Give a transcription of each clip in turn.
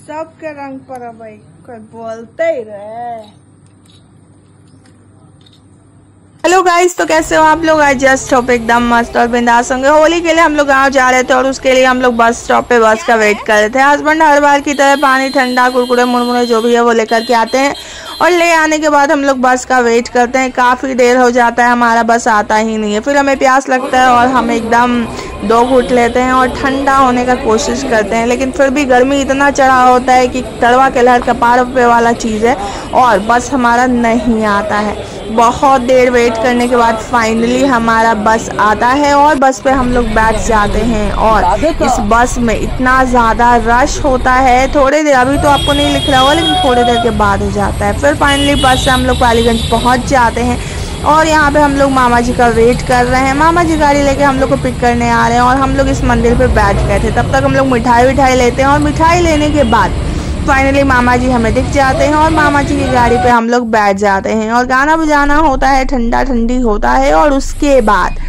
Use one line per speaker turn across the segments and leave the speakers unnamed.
सबके रंग पर भाई कोई बोलते ही रहे। हेलो गाइस, तो कैसे हो आप लोग? आज जस्ट स्टॉप एकदम मस्त और बिंदास होंगे। होली के लिए हम लोग गांव जा रहे थे और उसके लिए हम लोग बस स्टॉप पे बस का वेट कर रहे थे। हस्बैंड हर बार की तरह पानी, ठंडा, कुरकुरे, मुरमुरे जो भी है वो लेकर के आते हैं और ले आने के बाद हम लोग बस का वेट करते हैं। काफ़ी देर हो जाता है, हमारा बस आता ही नहीं है। फिर हमें प्यास लगता है और हम एकदम 2 घूंट लेते हैं और ठंडा होने का कोशिश करते हैं, लेकिन फिर भी गर्मी इतना चढ़ा होता है कि तड़वा के लहर कपार पे वाला चीज़ है और बस हमारा नहीं आता है। बहुत देर वेट करने के बाद फाइनली हमारा बस आता है और बस पे हम लोग बैठ जाते हैं। और इस बस में इतना ज़्यादा रश होता है, थोड़ी देर, अभी तो आपको नहीं लिख रहा होगा लेकिन थोड़ी देर के बाद हो जाता है। फिर फाइनली बस से हम लोग पालीगंज पहुंच जाते हैं और यहाँ पे हम लोग मामा जी का वेट कर रहे हैं। मामा जी गाड़ी लेके हम लोग को पिक करने आ रहे हैं और हम लोग इस मंदिर पे बैठ गए थे। तब तक हम लोग मिठाई लेते हैं और मिठाई लेने के बाद फाइनली मामा जी हमें दिख जाते हैं और मामा जी की गाड़ी पे हम लोग बैठ जाते हैं और गाना बजाना होता है, ठंडा ठंडी होता है। और उसके बाद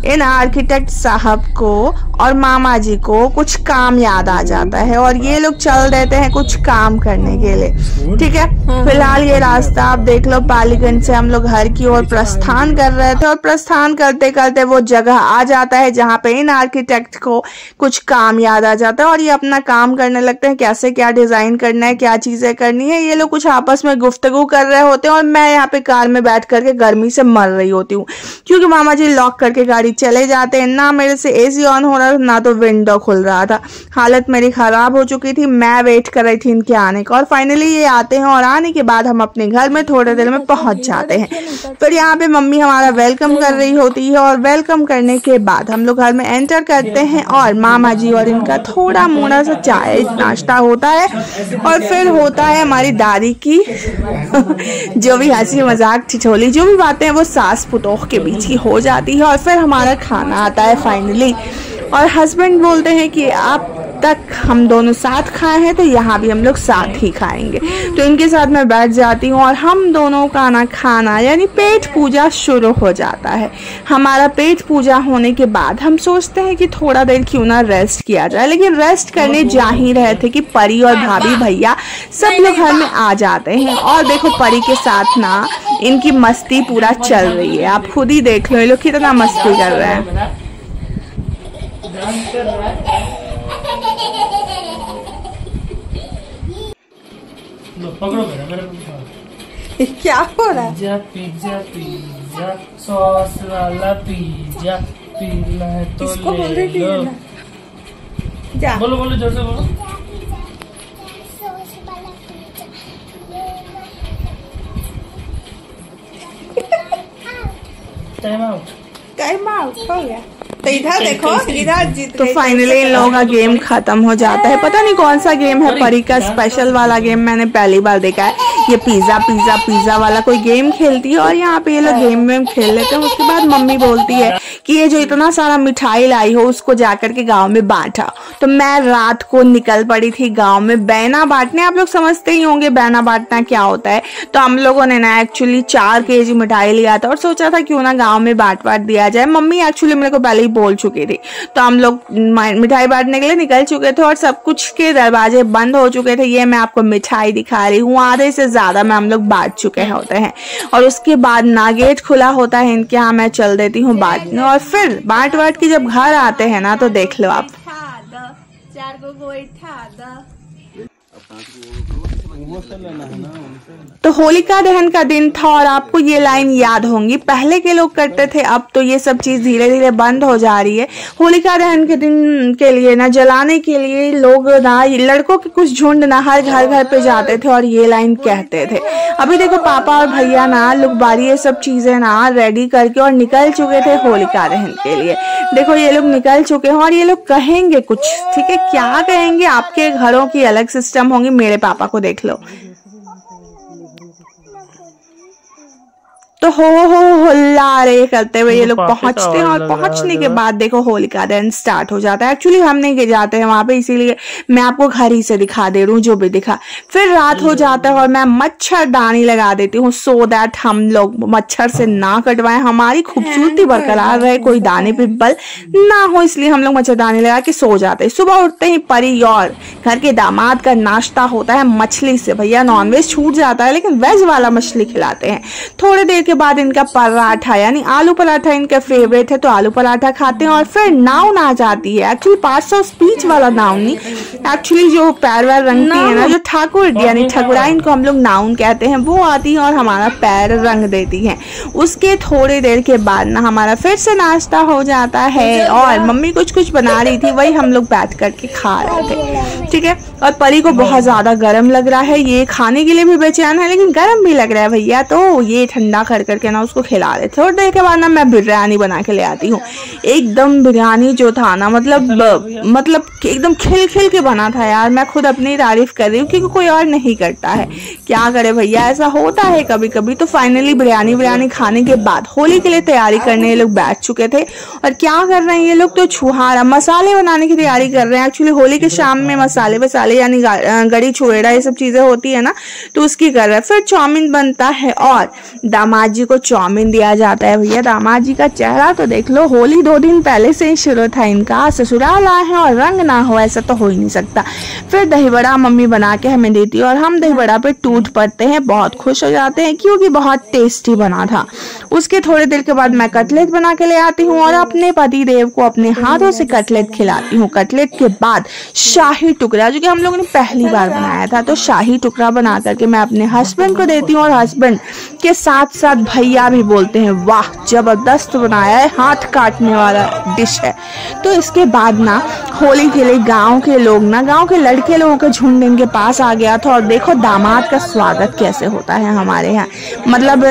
इन आर्किटेक्ट साहब को और मामा जी को कुछ काम याद आ जाता है और ये लोग चल देते हैं कुछ काम करने के लिए। ठीक है, फिलहाल ये रास्ता आप देख लो, पालीगंज से हम लोग घर की ओर प्रस्थान कर रहे थे और प्रस्थान करते करते वो जगह आ जाता है जहाँ पे इन आर्किटेक्ट को कुछ काम याद आ जाता है और ये अपना काम करने लगते हैं। कैसे क्या डिजाइन करना है, क्या चीजें करनी है, ये लोग कुछ आपस में गुफ्तगू कर रहे होते हैं और मैं यहाँ पे कार में बैठ करके गर्मी से मर रही होती हूँ क्योंकि मामा जी लॉक करके गाड़ी चले जाते हैं। ना मेरे से एसी ऑन हो रहा था, ना तो विंडो खुल रहा था। हालत मेरी खराब हो चुकी थी। मैं वेट कर रही थी इनके आने का और फाइनली ये आते हैं और आने के बाद हम अपने घर में थोड़े देर में पहुंच जाते हैं। फिर यहाँ पे मम्मी हमारा वेलकम कर रही होती है और वेलकम करने के बाद हम लोग घर में एंटर करते हैं और मामा जी और इनका थोड़ा मोड़ा सा चाय नाश्ता होता है और फिर होता है हमारी दादी की जो भी हंसी मजाक ठिठोली जो भी बातें हैं वो सास पुतोह के बीच की हो जाती है और फिर हमारा खाना आता है फाइनली। और हस्बैंड बोलते हैं कि आप तक हम दोनों साथ खाए हैं तो यहाँ भी हम लोग साथ ही खाएंगे। तो इनके साथ मैं बैठ जाती हूँ और हम दोनों का ना खाना यानी पेट पूजा शुरू हो जाता है। हमारा पेट पूजा होने के बाद हम सोचते हैं कि थोड़ा देर क्यों ना रेस्ट किया जाए, लेकिन रेस्ट करने जा ही रहे थे कि परी और भाभी भैया सब लोग घर में आ जाते हैं। और देखो परी के साथ ना इनकी मस्ती पूरा चल रही है, आप खुद ही देख लो ये लोग कितना मस्ती कर रहे हैं। क्या हो रहा है?
पिज्जा पिज्जा पिज्जा सॉस वाला पिज्जा पीना है तो ले लो।
जा
बोलो बोलो जोर से बोलो।
टाइम आउट हो गया। तो इधर देखो, इधर जीत। तो फाइनली इन लोगों का गेम खत्म हो जाता है। पता नहीं कौन सा गेम है, परी का स्पेशल वाला गेम मैंने पहली बार देखा है। ये पिज्जा पिज्जा पिज्जा वाला कोई गेम खेलती है और यहाँ पे ये लोग गेम वेम खेल लेते हैं। उसके बाद मम्मी बोलती है कि ये जो इतना सारा मिठाई लाई हो उसको जाकर के गाँव में बांटा। तो मैं रात को निकल पड़ी थी गाँव में बैना बांटने। आप लोग समझते ही होंगे बैना बांटना क्या होता है। तो हम लोगों ने ना एक्चुअली 4 kg मिठाई लिया था और सोचा था क्यों ना गाँव में बांट दिया जाए। मम्मी एक्चुअली मेरे को पहले ही बोल चुकी थी। तो हम लोग मिठाई बांटने के लिए निकल चुके थे और सब कुछ के दरवाजे बंद हो चुके थे। ये मैं आपको मिठाई दिखा रही हूँ, आधे से ज्यादा में हम लोग बांट चुके होते हैं। और उसके बाद ना गेट खुला होता है इनके यहाँ, मैं चल देती हूँ बांटने। और फिर बांट के जब घर आते हैं ना तो देख लो आप, 4 को तो होलिका दहन का दिन था और आपको ये लाइन याद होंगी। पहले के लोग करते थे, अब तो ये सब चीज धीरे धीरे बंद हो जा रही है। होलिका दहन के दिन के लिए ना जलाने के लिए लोग ना लड़कों के कुछ झुंड ना हर घर पे जाते थे और ये लाइन कहते थे। अभी देखो पापा और भैया ना लुकबारी ये सब चीजें ना रेडी करके और निकल चुके थे होलिका दहन के लिए। देखो ये लोग निकल चुके हैं और ये लोग कहेंगे कुछ, ठीक है, क्या कहेंगे, आपके घरों की अलग सिस्टम होंगी, मेरे पापा को देख लो। तो हो हुल्ला रे करते हुए ये लोग
काफी
पहुंचते हैं
आवाज
और
लग रहा
पहुंचने
है
के
जरा।
बाद देखो होलिका दहन स्टार्ट हो जाता है। एक्चुअली हम नहीं जाते हैं वहां पे, इसीलिए मैं आपको घर ही से दिखा दे रही हूँ जो भी दिखा। फिर रात हो जाता है और मैं मच्छरदानी लगा देती हूँ सो दैट हम लोग मच्छर से ना कटवाएं, हमारी खूबसूरती बरकरार रहे, कोई दाने पिंपल ना हो, इसलिए हम लोग मच्छरदानी लगा के सो जाते हैं। सुबह उठते ही परी और घर के दामाद का नाश्ता होता है मछली से। भैया नॉनवेज छूट जाता है लेकिन वेज वाला मछली खिलाते हैं। थोड़ी देर के बाद इनका पराठा यानी आलू पराठा इनका फेवरेट है, तो आलू पराठा खाते हैं। और फिर नाउन आ जाती है, एक्चुअली 500 स्पीच वाला नाउन नहीं, एक्चुअली जो पैर वैर रंगती है ना, जो ठाकुर यानी ठकुराइन इनको हम लोग नाउन कहते हैं, वो आती है और हमारा पैर रंग देती है। उसके थोड़ी देर के बाद ना हमारा फिर से नाश्ता हो जाता है और मम्मी कुछ कुछ बना रही थी, वही हम लोग बैठ करके खा रहे थे। ठीक है, और परी को बहुत ज्यादा गर्म लग रहा है, ये खाने के लिए भी बेचैन है लेकिन गर्म भी लग रहा है भैया, तो ये ठंडा कर करके ना उसको खिला रहे थे। और देर के बाद ना मैं बिरयानी बना के ले आती हूँ। एकदम बिरयानी जो था ना, मतलब एकदम खिल खिल के बना था यार। मैं खुद अपनी तारीफ कर रही हूँ क्योंकि कोई और नहीं करता है, क्या करे भैया, ऐसा होता है कभी कभी। तो फाइनली बिरयानी खाने के बाद होली के लिए तैयारी करने ये लोग बैठ चुके थे। और क्या कर रहे हैं ये लोग, तो छुहारा मसाले बनाने की तैयारी कर रहे हैं। एक्चुअली होली के शाम में मसाले वसाले यानी गड़ी छुएड़ा ये सब चीजें होती है ना, तो उसकी कर रहे हैं। फिर चाउमीन बनता है और दामाद जी को चाउमीन दिया जाता है। भैया दामाद जी का चेहरा तो देख लो, होली 2 दिन पहले से ही शुरू था इनका, ससुराल आए हैं और रंग ना हो ऐसा तो हो ही नहीं सकता। फिर दही बड़ा मम्मी बना के हमें देती है और हम दही बड़ा पे टूट पड़ते हैं, बहुत खुश हो जाते हैं क्योंकि बहुत टेस्टी बना था। उसके थोड़ी देर के बाद मैं कटलेट बना के ले आती हूँ और अपने पति देव को अपने हाथों से कटलेट खिलाती हूँ। कटलेट के बाद शाही टुकड़ा, जो कि हम लोगों ने पहली बार बनाया था, तो शाही टुकड़ा बना करके मैं अपने हस्बैंड को देती हूँ और हस्बैंड के साथ साथ भैया भी बोलते हैं वाह जबरदस्त बनाया है, हाथ काटने वाला डिश है। तो इसके बाद ना होली के लिए गांव के लोग ना, गांव के लड़के लोगों का झुंड इनके पास आ गया था। और देखो दामाद का स्वागत कैसे होता है हमारे यहाँ, मतलब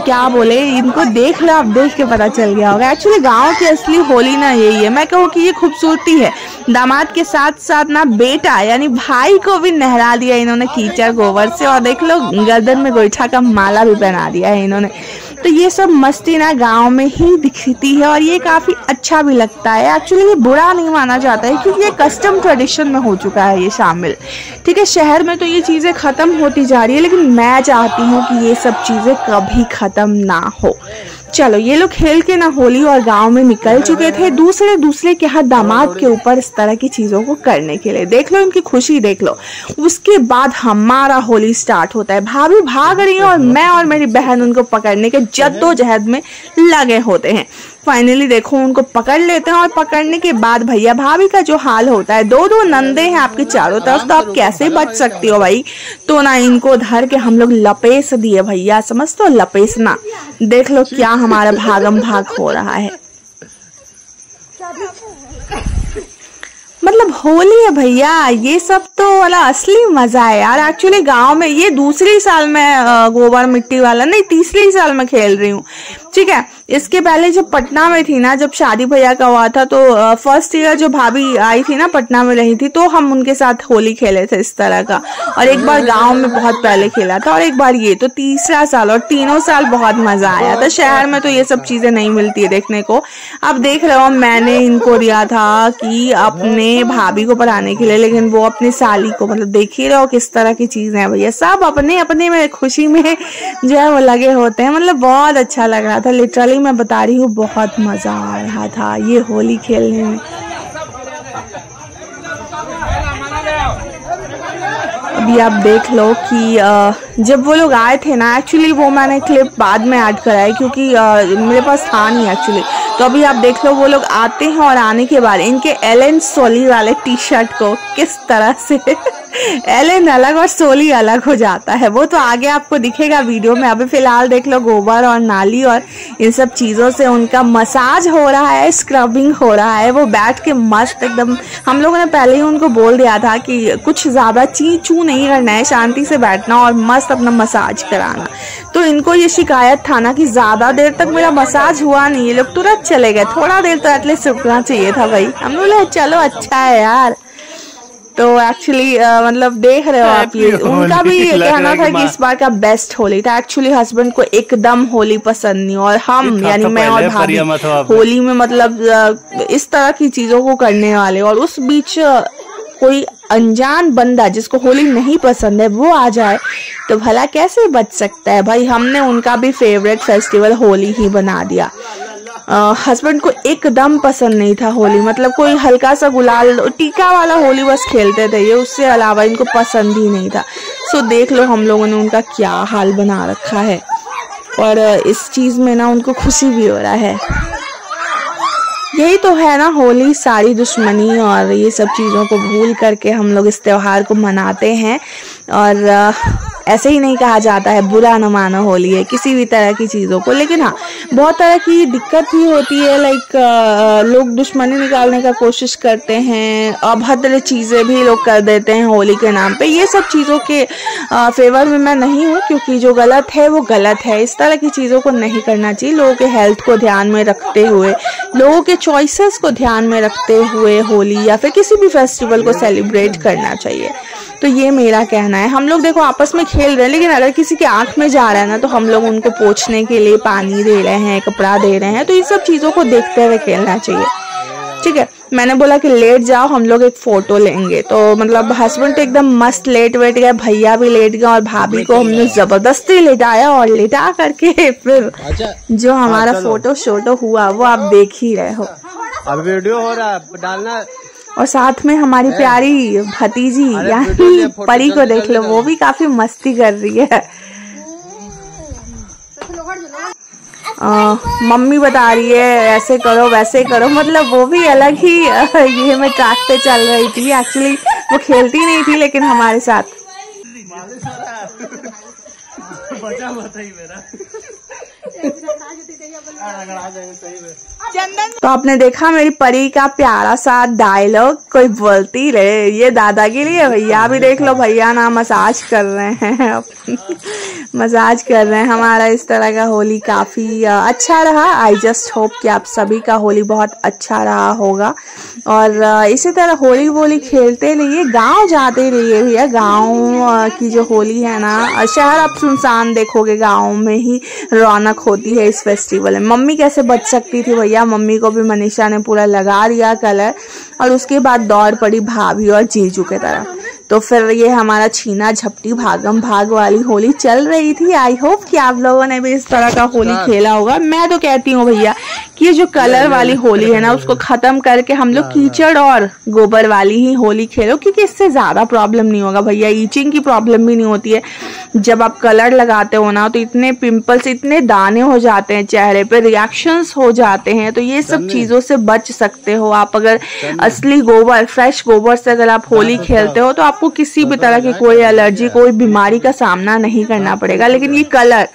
क्या बोले, इनको देख लो, आप देख के पता चल गया होगा। एक्चुअली गांव की असली होली ना यही है, मैं कहूँ कि ये खूबसूरती है। दामाद के साथ साथ ना बेटा यानी भाई को भी नहला दिया इन्होंने कीचड़ गोबर से, और देख लो गर्दन में गोईठा का माला भी पहना दिया है इन्होंने। तो ये सब मस्ती ना गांव में ही दिखती है और ये काफी अच्छा भी लगता है। एक्चुअली ये बुरा नहीं माना जाता है क्योंकि ये कस्टम ट्रेडिशन में हो चुका है ये शामिल। ठीक है, शहर में तो ये चीजें खत्म होती जा रही है लेकिन मैं चाहती हूँ कि ये सब चीजें कभी खत्म ना हो। चलो ये लोग खेल के ना होली और गांव में निकल चुके थे, दूसरे के हाथ दामाद के ऊपर इस तरह की चीजों को करने के लिए। देख लो इनकी खुशी देख लो। उसके बाद हमारा होली स्टार्ट होता है। भाभी भाग रही है और मैं और मेरी बहन उनको पकड़ने के जद्दोजहद में लगे होते हैं। फाइनली देखो उनको पकड़ लेते हैं और पकड़ने के बाद भैया भाभी का जो हाल होता है, 2 नंदे हैं आपके चारों तरफ, तो आप कैसे बच सकती हो भाई। तो ना इनको धर के हम लोग लपेस दिए भैया, समझ तो लपेसना। देख लो क्या हमारा भागम भाग हो रहा है, मतलब होली है भैया, ये सब तो वाला असली मजा है यार। एक्चुअली गांव में ये दूसरी साल में गोबर मिट्टी वाला नहीं, तीसरी साल में खेल रही हूँ। ठीक है, इसके पहले जब पटना में थी ना, जब शादी भैया का हुआ था, तो फर्स्ट ईयर जो भाभी आई थी ना, पटना में रही थी, तो हम उनके साथ होली खेले थे इस तरह का। और एक बार गांव में बहुत पहले खेला था और एक बार ये, तो तीसरा साल, और तीनों साल बहुत मजा आया था। शहर में तो ये सब चीजें नहीं मिलती है देखने को। अब देख रहे हो मैंने इनको दिया था कि अपने भाभी को पढ़ाने के लिए, लेकिन वो अपनी साली को, मतलब देख ही रहो किस तरह की चीजें हैं भैया, सब अपने अपने में खुशी में जो है वो लगे होते हैं। मतलब बहुत अच्छा लग रहा था, लिटरली मैं बता रही हूँ, बहुत मजा आ रहा था ये होली खेलने में। अभी आप देख लो कि जब वो लोग आए थे ना, एक्चुअली वो मैंने क्लिप बाद में ऐड कराई क्योंकि मेरे पास था नहीं एक्चुअली। तो अभी आप देख लो वो लोग आते हैं और आने के बाद इनके एलन सोली वाले टी शर्ट को किस तरह से एलन अलग और सोली अलग हो जाता है, वो तो आगे आपको दिखेगा वीडियो में। अभी फिलहाल देख लो गोबर और नाली और इन सब चीजों से उनका मसाज हो रहा है, स्क्रबिंग हो रहा है। वो बैठ के मस्त एकदम, हम लोगों ने पहले ही उनको बोल दिया था कि कुछ ज्यादा ची चू नहीं करना है, शांति से बैठना और मस्त अपना मसाज कराना। तो इनको ये शिकायत था ना कि ज्यादा देर तक मेरा मसाज हुआ नहीं, ये लोग तुरंत चले गए। थोड़ा देर तो एटलीस्ट रुकना चाहिए था भाई। हम लोग चलो अच्छा है यार। तो एक्चुअली मतलब देख रहे हो आप, ये उनका भी कहना था कि इस बार का बेस्ट होली था। एक्चुअली हस्बैंड को एकदम होली पसंद नहीं, और हम यानी मैं और भाभी होली में मतलब इस तरह की चीजों को करने वाले, और उस बीच कोई अनजान बंदा जिसको होली नहीं पसंद है वो आ जाए तो भला कैसे बच सकता है भाई। हमने उनका भी फेवरेट फेस्टिवल होली ही बना दिया। हस्बैंड को एकदम पसंद नहीं था होली, मतलब कोई हल्का सा गुलाल टीका वाला होली बस खेलते थे ये, उससे अलावा इनको पसंद ही नहीं था। सो देख लो हम लोगों ने उनका क्या हाल बना रखा है, और इस चीज में ना उनको खुशी भी हो रहा है। यही तो है ना होली, सारी दुश्मनी और ये सब चीज़ों को भूल करके हम लोग इस त्योहार को मनाते हैं। और ऐसे ही नहीं कहा जाता है बुरा न मानो होली है किसी भी तरह की चीज़ों को, लेकिन हाँ बहुत तरह की दिक्कत भी होती है। लाइक लोग दुश्मनी निकालने का कोशिश करते हैं, अभद्र चीज़ें भी लोग कर देते हैं होली के नाम पे। ये सब चीज़ों के फेवर में मैं नहीं हूँ, क्योंकि जो गलत है वो गलत है। इस तरह की चीज़ों को नहीं करना चाहिए। लोगों के हेल्थ को ध्यान में रखते हुए, लोगों के चॉइसेस को ध्यान में रखते हुए होली या फिर किसी भी फेस्टिवल को सेलिब्रेट करना चाहिए। तो ये मेरा कहना है। हम लोग देखो आपस में खेल रहे हैं, लेकिन अगर किसी के आंख में जा रहा है ना तो हम लोग उनको पोंछने के लिए पानी दे रहे हैं, कपड़ा दे रहे हैं। तो ये सब चीज़ों को देखते हुए खेलना चाहिए, ठीक है। मैंने बोला कि लेट जाओ, हम लोग एक फोटो लेंगे। तो मतलब हस्बैंड तो एकदम मस्त लेट वेट गए, भैया भी लेट गए, और भाभी को हमने जबरदस्ती लेटाया, और लेटा करके फिर जो हमारा फोटो शोटो हुआ वो आप देख ही रहे हो।
अब वीडियो हो रहा है डालना।
और साथ में हमारी प्यारी भतीजी यानी परी को देख लो, वो भी काफी मस्ती कर रही है। मम्मी बता रही है ऐसे करो वैसे करो, मतलब वो भी अलग ही ये में ट्रैक पे चल रही थी। एक्चुअली वो खेलती नहीं थी लेकिन हमारे साथ। तो आपने देखा मेरी परी का प्यारा सा डायलॉग, कोई बोलती रहे। ये दादागिरी है। भैया भी देख लो, भैया ना मसाज कर रहे हैं मसाज कर रहे हैं। हमारा इस तरह का होली काफी अच्छा रहा। आई जस्ट होप कि आप सभी का होली बहुत अच्छा रहा होगा, और इसी तरह होली वोली खेलते रहिए, गांव जाते रहिए भैया। गांव की जो होली है ना, शहर आप सुनसान देखोगे, गांव में ही रौनक होती है इस फेस्टिवल में। मम्मी कैसे बच सकती थी भैया, मम्मी को भी मनीषा ने पूरा लगा दिया कलर, और उसके बाद दौड़ पड़ी भाभी और जीजू के तरफ। तो फिर ये हमारा छीना झपटी भागम भाग वाली होली चल रही थी। आई होप कि आप लोगों ने भी इस तरह का होली खेला होगा। मैं तो कहती हूँ भैया कि ये जो कलर वाली होली है ना, उसको खत्म करके हम लोग कीचड़ और गोबर वाली ही होली खेलो, क्योंकि इससे ज्यादा प्रॉब्लम नहीं होगा भैया। ईचिंग की प्रॉब्लम भी नहीं होती है। जब आप कलर लगाते हो ना तो इतने पिंपल्स, इतने दाने हो जाते हैं चेहरे पे, रिएक्शंस हो जाते हैं। तो ये सब चीजों से बच सकते हो आप अगर असली गोबर, फ्रेश गोबर से अगर आप होली खेलते हो तो आपको किसी भी तरह की कोई एलर्जी, कोई बीमारी का सामना नहीं करना पड़ेगा। लेकिन ये कलर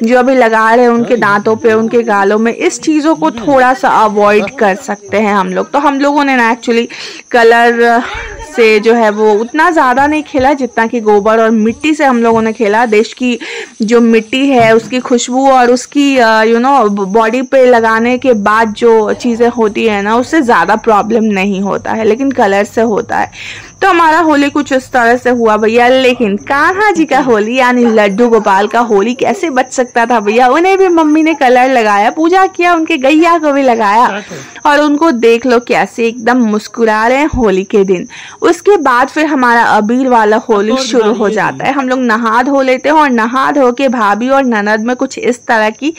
जो अभी लगा रहे हैं उनके दांतों पे, उनके गालों में, इस चीजों को थोड़ा सा अवॉइड कर सकते हैं हम लोग। तो हम लोगों ने ना एक्चुअली कलर से जो है वो उतना ज़्यादा नहीं खेला जितना कि गोबर और मिट्टी से हम लोगों ने खेला। देश की जो मिट्टी है उसकी खुशबू और उसकी बॉडी पे लगाने के बाद जो चीज़ें होती है ना, उससे ज़्यादा प्रॉब्लम नहीं होता है, लेकिन कलर से होता है। तो हमारा होली कुछ इस तरह से हुआ भैया। लेकिन कान्हा जी का होली यानी लड्डू गोपाल का होली कैसे बच सकता था भैया। उन्हें भी मम्मी ने कलर लगाया, पूजा किया, उनके गैया को भी लगाया, और उनको देख लो कैसे एकदम मुस्कुरा रहे हैं होली के दिन। उसके बाद फिर हमारा अबीर वाला होली शुरू हो जाता है। हम लोग नहा धो लेते हैं, और नहा धो के भाभी और ननद में कुछ इस तरह की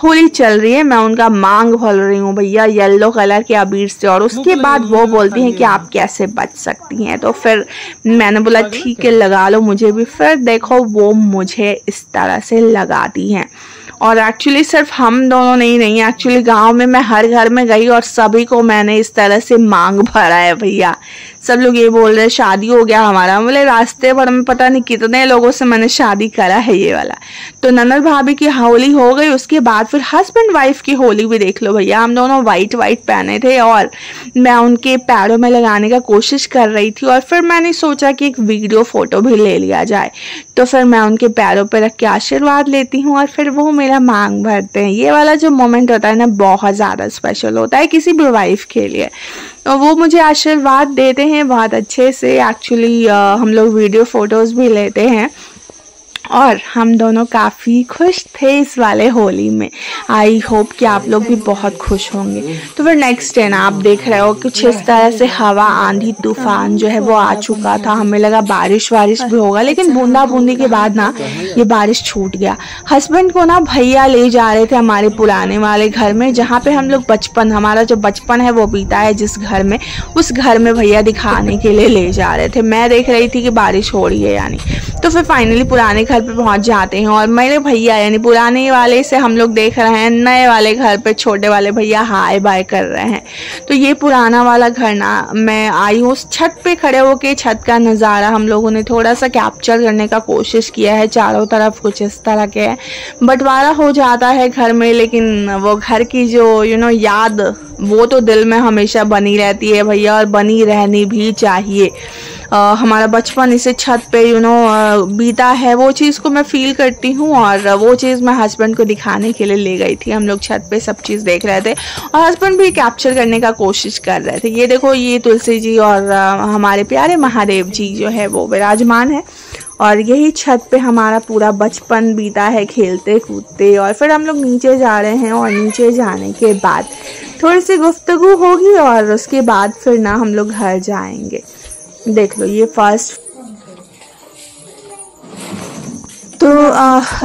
होली चल रही है। मैं उनका मांग भर रही हूँ भैया येलो कलर के अबीर से, और उसके बाद वो बोलती हैं कि आप कैसे बच सकती हैं। तो फिर मैंने बोला ठीक है लगा लो मुझे भी। फिर देखो वो मुझे इस तरह से लगाती हैं। और एक्चुअली सिर्फ हम दोनों नहीं, एक्चुअली गांव में मैं हर घर में गई और सभी को मैंने इस तरह से मांग भरा है भैया। सब लोग ये बोल रहे शादी हो गया हमारा। बोले रास्ते भर में पता नहीं कितने लोगों से मैंने शादी करा है ये वाला। तो ननद भाभी की होली हो गई, उसके बाद फिर हस्बैंड वाइफ की होली भी देख लो भैया। हम दोनों वाइट पहने थे और मैं उनके पैरों में लगाने का कोशिश कर रही थी, और फिर मैंने सोचा कि एक वीडियो फोटो भी ले लिया जाए। तो फिर मैं उनके पैरों पर रख के आशीर्वाद लेती हूँ, और फिर वो मेरा मांग भरते हैं। ये वाला जो मोमेंट होता है ना, बहुत ज़्यादा स्पेशल होता है किसी भी वाइफ के लिए। वो मुझे आशीर्वाद देते हैं बहुत अच्छे से। एक्चुअली हम लोग वीडियो फोटोज़ भी लेते हैं और हम दोनों काफ़ी खुश थे इस वाले होली में। आई होप कि आप लोग भी बहुत खुश होंगे। तो फिर नेक्स्ट डे ना आप देख रहे हो कुछ इस तरह से हवा आंधी तूफान जो है वो आ चुका था। हमें लगा बारिश भी होगा, लेकिन बूंदा बूंदी के बाद ना ये बारिश छूट गया। हस्बैंड को ना भैया ले जा रहे थे हमारे पुराने वाले घर में, जहाँ पे हम लोग हमारा जो बचपन है वो बीता है जिस घर में, उस घर में भैया दिखाने के लिए ले जा रहे थे। मैं देख रही थी कि बारिश हो रही है यानी। तो फिर फाइनली पुराने घर पे पहुंच जाते हैं और मेरे भैया यानी पुराने वाले से हम लोग देख रहे हैं नए वाले घर पे छोटे वाले भैया हाय बाय कर रहे हैं। तो ये पुराना वाला घर ना मैं आई हूँ उस छत पे खड़े होके छत का नज़ारा हम लोगों ने थोड़ा सा कैप्चर करने का कोशिश किया है। चारों तरफ कुछ इस तरह के बंटवारा हो जाता है घर में, लेकिन वो घर की जो याद वो तो दिल में हमेशा बनी रहती है भैया, और बनी रहनी भी चाहिए। हमारा बचपन इसे छत पे बीता है, वो चीज़ को मैं फील करती हूँ और वो चीज़ मैं हस्बैंड को दिखाने के लिए ले गई थी। हम लोग छत पे सब चीज़ देख रहे थे और हस्बैंड भी कैप्चर करने का कोशिश कर रहे थे। ये देखो ये तुलसी जी और हमारे प्यारे महादेव जी जो है वो विराजमान है और यही छत पे हमारा पूरा बचपन बीता है खेलते कूदते। और फिर हम लोग नीचे जा रहे हैं और नीचे जाने के बाद थोड़ी सी गुफ्तगू होगी और उसके बाद फिर ना हम लोग घर जाएंगे। देख लो ये फर्स्ट। तो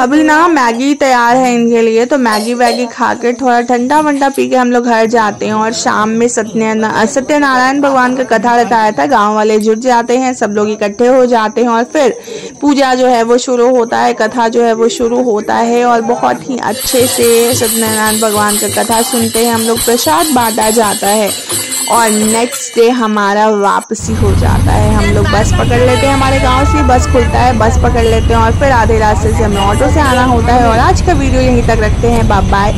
अभी ना मैगी तैयार है इनके लिए, तो मैगी वैगी खा के थोड़ा ठंडा वंडा पी के हम लोग घर जाते हैं। और शाम में सत्यनारायण भगवान का कथा रखाया था, गांव वाले जुट जाते हैं, सब लोग इकट्ठे हो जाते हैं और फिर पूजा जो है वो शुरू होता है, कथा जो है वो शुरू होता है और बहुत ही अच्छे से सत्यनारायण भगवान का कथा सुनते हैं हम लोग। प्रसाद बांटा जाता है और नेक्स्ट डे हमारा वापसी हो जाता है। हम लोग बस पकड़ लेते हैं, हमारे गांव से बस खुलता है, बस पकड़ लेते हैं और फिर आधे रास्ते से हमें ऑटो से आना होता है। और आज का वीडियो यहीं तक रखते हैं। Bye bye.